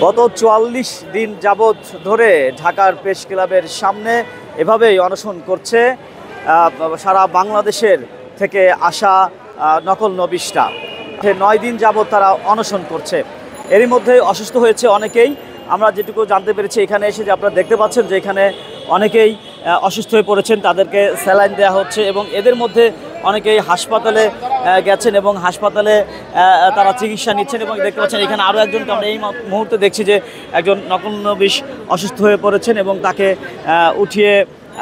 গত ৪৪ দিন যাবৎ ধরে ঢাকার প্রেস ক্লাবের সামনে এভাবেই অনশন করছে সারা বাংলাদেশের থেকে আসা নকল নবিশরা। ৯ দিন যাবৎ তারা অনশন করছে। এরই মধ্যে অসুস্থ হয়েছে অনেকেই। আমরা যেটুকু জানতে পেরেছি এখানে এসে যে আপনারা দেখতে পাচ্ছেন যে এখানে অনেকেই অসুস্থ হয়ে পড়েছেন, তাদেরকে স্যালাইন দেওয়া হচ্ছে এবং এদের মধ্যে অনেকেই হাসপাতালে গেছেন এবং হাসপাতালে তারা চিকিৎসা নিচ্ছেন। এবং দেখতে পাচ্ছেন এখানে আরও একজনকে আমরা এই মুহূর্তে দেখছি যে একজন নকল নবিশ অসুস্থ হয়ে পড়েছেন এবং তাকে উঠিয়ে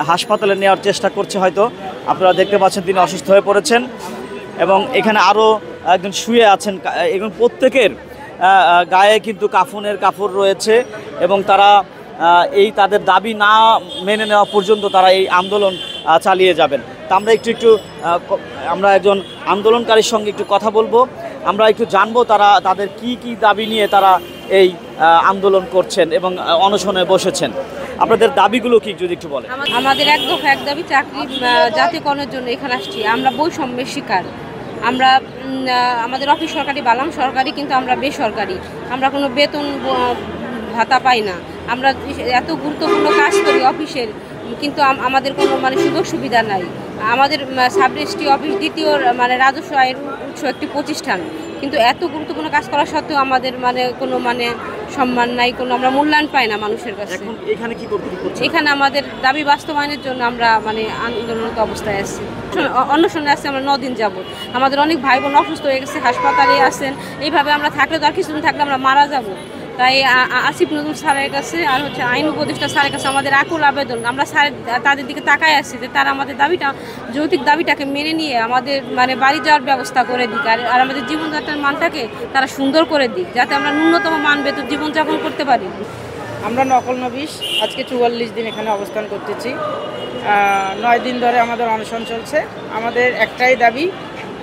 হাসপাতালে নেওয়ার চেষ্টা করছে। হয়তো আপনারা দেখতে পাচ্ছেন তিনি অসুস্থ হয়ে পড়েছেন এবং এখানে আরও একজন শুয়ে আছেন। এবং প্রত্যেকের গায়ে কিন্তু কাফনের কাপড় রয়েছে এবং তারা এই তাদের দাবি না মেনে নেওয়া পর্যন্ত তারা এই আন্দোলন চালিয়ে যাবেন। তা আমরা একজন আন্দোলনকারীর সঙ্গে একটু কথা বলবো, আমরা একটু জানবো তাদের কি দাবি নিয়ে তারা এই আন্দোলন করছেন এবং অনশনে বসেছেন। আপনাদের দাবিগুলো কি যদি একটু বলেন। আমাদের এক দাবি চাকরি জাতীয়করণের জন্য এখানে আসছি। আমরা বৈষম্যের শিকার। আমরা আমাদের অফিস সরকারি বালাম সরকারি, কিন্তু আমরা বেসরকারি। আমরা কোনো বেতন ভাতা পাই না। আমরা এত গুরুত্বপূর্ণ কাজ করি অফিসের, কিন্তু আমাদের কোনো সুযোগ সুবিধা নাই। আমাদের সাব রেজিস্ট্রি অফিস দ্বিতীয় রাজস্ব আয়ের উৎস একটি প্রতিষ্ঠান, কিন্তু এত গুরুত্বপূর্ণ কাজ করা সত্ত্বেও আমাদের কোনো সম্মান নাই, আমরা মূল্যায়ন পাই না মানুষের কাছে। এখানে কি করতে হচ্ছে? এখানে আমাদের দাবি বাস্তবায়নের জন্য আমরা আন্দোলনত অবস্থায় আছি, অনশনে আছি আমরা 9 দিন যাবত। আমাদের অনেক ভাই বোন অসুস্থ হয়ে গেছে, হাসপাতালে আছেন। এইভাবে আমরা থাকলে তো আর কিছুদিন থাকলে আমরা মারা যাব। তাই আসিফ নজরুল স্যারের কাছে আর আইন উপদেষ্টা স্যারের কাছে আমাদের আকুল আবেদন। আমরা তাদের দিকে তাকায় আছি যে তারা আমাদের দাবিটা, যৌক্তিক দাবিটাকে মেনে নিয়ে আমাদের বাড়ি যাওয়ার ব্যবস্থা করে দিক, আর আমাদের জীবনযাত্রার মানটাকে তারা সুন্দর করে দিক, যাতে আমরা ন্যূনতম মান বেতন জীবনযাপন করতে পারি। আমরা নকল নবিশ আজকে 44 দিন এখানে অবস্থান করতেছি। 9 দিন ধরে আমাদের অনশন চলছে। আমাদের একটাই দাবি,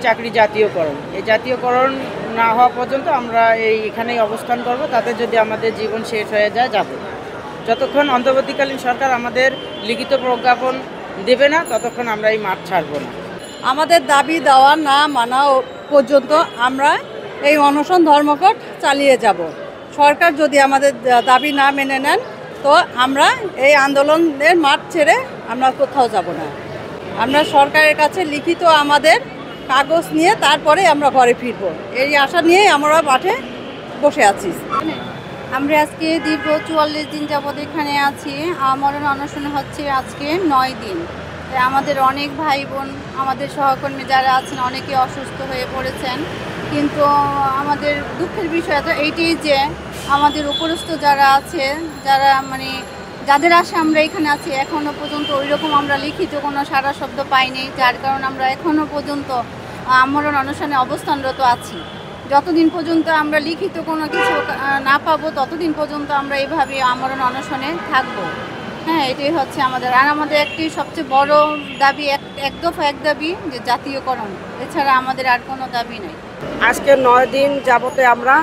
চাকরি জাতীয়করণ। এই জাতীয়করণ না হওয়া পর্যন্ত আমরা এখানেই অবস্থান করব। তাতে যদি আমাদের জীবন শেষ হয়ে যায় যাব। যতক্ষণ অন্তর্বর্তীকালীন সরকার আমাদের লিখিত প্রজ্ঞাপন দেবে না, ততক্ষণ আমরা এই মাঠ ছাড়ব না। আমাদের দাবি দেওয়া না মানা পর্যন্ত আমরা এই অনশন ধর্মঘট চালিয়ে যাব। সরকার যদি আমাদের দাবি না মেনে নেন, তো আমরা এই আন্দোলনের মাঠ ছেড়ে আমরা কোথাও যাব না। আমরা সরকারের কাছে লিখিত আমাদের কাগজ নিয়ে তারপরে আমরা ঘরে ফিরবো, এই আশা নিয়েই আমরা মাঠে বসে আছি। আমরা আজকে দীর্ঘ 44 দিন যাবৎ এখানে আছি। আমরণ অনশন হচ্ছে আজকে 9 দিন। আমাদের অনেক ভাই বোন, আমাদের সহকর্মী যারা আছেন, অনেকে অসুস্থ হয়ে পড়েছেন। কিন্তু আমাদের দুঃখের বিষয় তো এইটাই যে আমাদের উপরস্থ যারা আছে, যারা যাদের আশা আমরা এখানে আছি, এখনও পর্যন্ত ওইরকম আমরা লিখিত কোনো সারা শব্দ পাইনি, যার কারণে আমরা এখনও পর্যন্ত আমরণ অনশনে অবস্থানরত আছি। যতদিন পর্যন্ত আমরা লিখিত কোনো কিছু না পাবো, ততদিন পর্যন্ত আমরা এইভাবে আমরণ অনশনে থাকবো। হ্যাঁ, এটাই হচ্ছে আমাদের। আর আমাদের একটি সবচেয়ে বড় দাবি, এক দফা এক দাবি, যে জাতীয়করণ। এছাড়া আমাদের আর কোনো দাবি নেই। আজকে 9 দিন যাবতে আমরা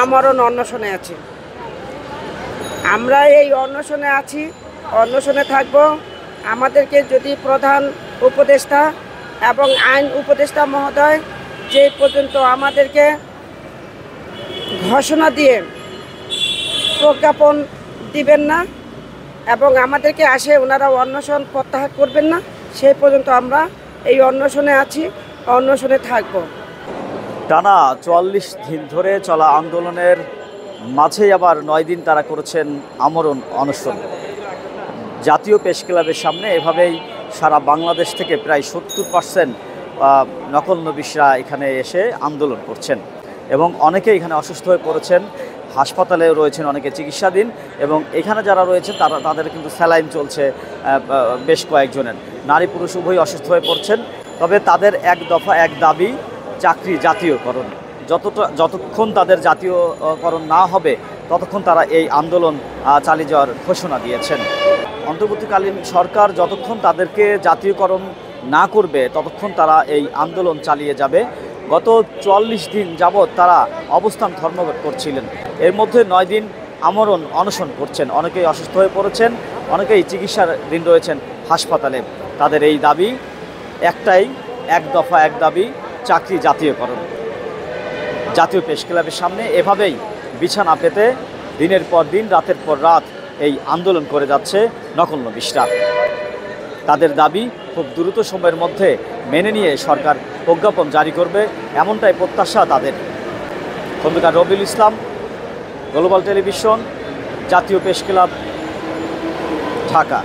আমরণ অনশনে আছি। আমরা এই অনশনে আছি, অনশনে থাকব। আমাদেরকে যদি প্রধান উপদেষ্টা এবং আইন উপদেষ্টা মহোদয় যে পর্যন্ত আমাদেরকে ঘোষণা দিয়ে প্রজ্ঞাপন দিবেন না এবং আমাদেরকে ওনারা অনশন প্রত্যাহার করবেন না, সেই পর্যন্ত আমরা এই অনশনে আছি, অনশনে থাকব। টানা 44 দিন ধরে চলা আন্দোলনের মাঝেই আবার 9 দিন তারা করেছেন আমরণ অনশন। জাতীয় প্রেস ক্লাবের সামনে এভাবেই সারা বাংলাদেশ থেকে প্রায় 70% নকল নবিশরা এখানে এসে আন্দোলন করছেন এবং অনেকে এখানে অসুস্থ হয়ে পড়েছেন, হাসপাতালে রয়েছেন, অনেকে চিকিৎসাধীন। এবং এখানে যারা রয়েছেন তাদের কিন্তু স্যালাইন চলছে বেশ কয়েকজনের। নারী পুরুষ উভয়ই অসুস্থ হয়ে পড়ছেন। তবে তাদের এক দফা এক দাবি, চাকরি জাতীয়করণ। যতক্ষণ তাদের জাতীয়করণ না হবে, ততক্ষণ তারা এই আন্দোলন চালিয়ে যাওয়ার ঘোষণা দিয়েছেন। অন্তর্বর্তীকালীন সরকার যতক্ষণ তাদেরকে জাতীয়করণ না করবে, ততক্ষণ তারা এই আন্দোলন চালিয়ে যাবে। গত 44 দিন যাবৎ তারা অবস্থান ধর্মঘট করছিলেন। এর মধ্যে 9 দিন আমরণ অনশন করছেন। অনেকেই অসুস্থ হয়ে পড়েছেন, অনেকেই চিকিৎসাধীন রয়েছেন হাসপাতালে। তাদের এই দাবি একটাই, এক দফা এক দাবি, চাকরি জাতীয়করণ। জাতীয় প্রেস ক্লাবের সামনে এভাবেই বিছানা পেতে দিনের পর দিন, রাতের পর রাত এই আন্দোলন করে যাচ্ছে নকল নবিশরা। তাদের দাবি খুব দ্রুত সময়ের মধ্যে মেনে নিয়ে সরকার প্রজ্ঞাপন জারি করবে, এমনটাই প্রত্যাশা তাদের। খন্দকার রবিউল ইসলাম, গ্লোবাল টেলিভিশন, জাতীয় প্রেস ক্লাব, ঢাকা।